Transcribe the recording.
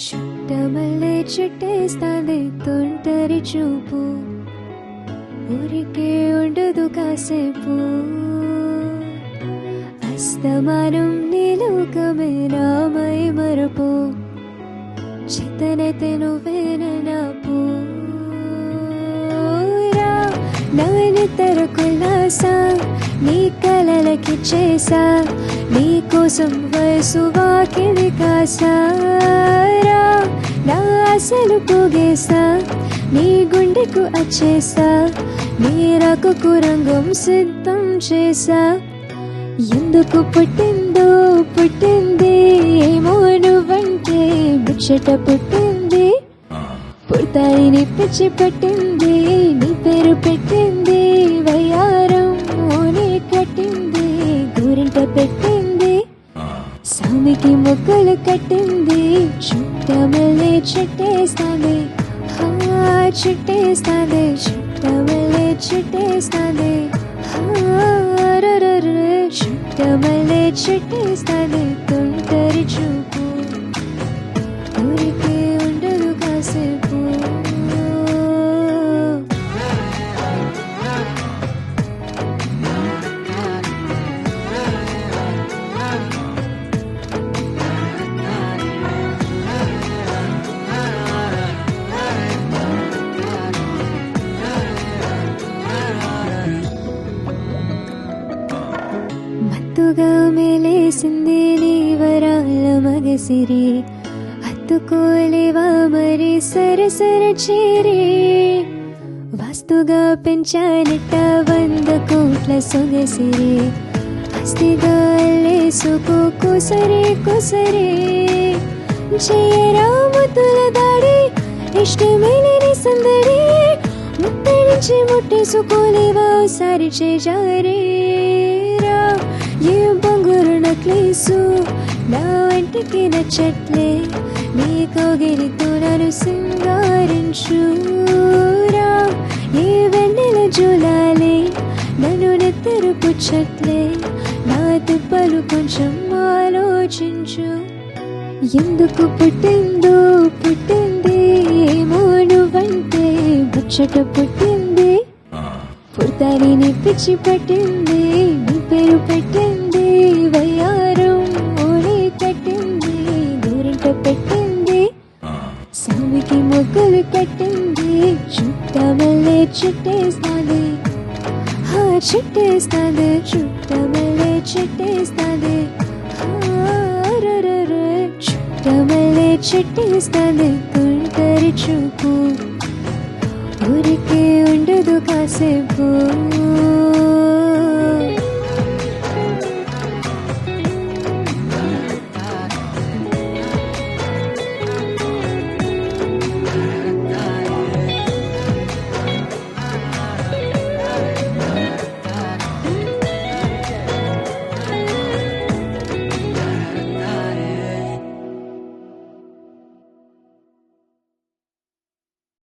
చుట్టమల్లే చుట్టేస్తాంది తొంటరి చూపు, ఊరికే ఉండదు కాసేపు. అస్తమానం నీలోకమే రామై మరపు, చేతనైతే నువ్వేనాపు. నానితర కులాసా నీ కలలకి చేసా, నీ కోసం వయసు వాకిలి కాసారా. నా ఆశలు పోగేసా, నీ గుండెకు అచ్చేసా, నీ రాకకు రంగం సిద్ధం చేసా. ఎందుకు పుట్టిందో పుట్టింది, ఏమో నువ్వంటే ముచ్చట పుట్టింది. పుడతాయిని పిచ్చి పట్టింది, నీ పేరు పెట్టింది వయ్యారం ఓనే కట్టింది. గోరింట పెట్టింది, సామికి మొక్కలు కట్టింది. చుట్టమల్లే చుట్టేస్తాంది, చుట్టేస్తాంది. చుట్టమల్లే చుట్టేస్తాంది, చుట్టమల్లే చుట్టేస్తాంది తొంటరి చూపు, ఊరికే ఉండదు కాసేపు. మత్తుగా మేలేసింది నీ వరాల మగసిరి, హత్తుకోలేవా మరి సరసర చేరి. వాస్తుగా పెంచానట్ట 100 కోట్ల సొగసిరి, హస్తిగా లేసుకో కుసరి కుసరి. జయరామతుల దాడి ఇష్టమైన సందడి, ముట్టడి నుంచి ముట్టేసుకోలేవా సారి చేజారే. ఏ బంగారు నక్లీసు నా వంటికి నచ్చట్లే, నీ కౌగిలితో నన్ను సింగారించురా. ఏ వెన్నెల జూలాలే నన్ను నెత్తరు పుచ్చట్లే, నా తిప్పలు కొంచెం ఆలోచించు. ఎందుకు పుట్టిందో పుట్టింది, ఏమో నువ్వంటే ముచ్చట పుట్టింది. పుడతాని పిచ్చి పట్టింది, నీ పేరు పెట్టింది వయ్యారం ఓడి కట్టింది. గోరింట పెట్టింది, సామికి మొగ్గలు కట్టింది. చుట్టమల్లే చుట్టేస్తాంది, చుట్టేస్తాంది. చుట్టమల్లే చుట్టేస్తాంది, చుట్టమల్లే చుట్టేస్తాంది తొంటరి చూపు, ఊరికే ఉండదు కాసేపు.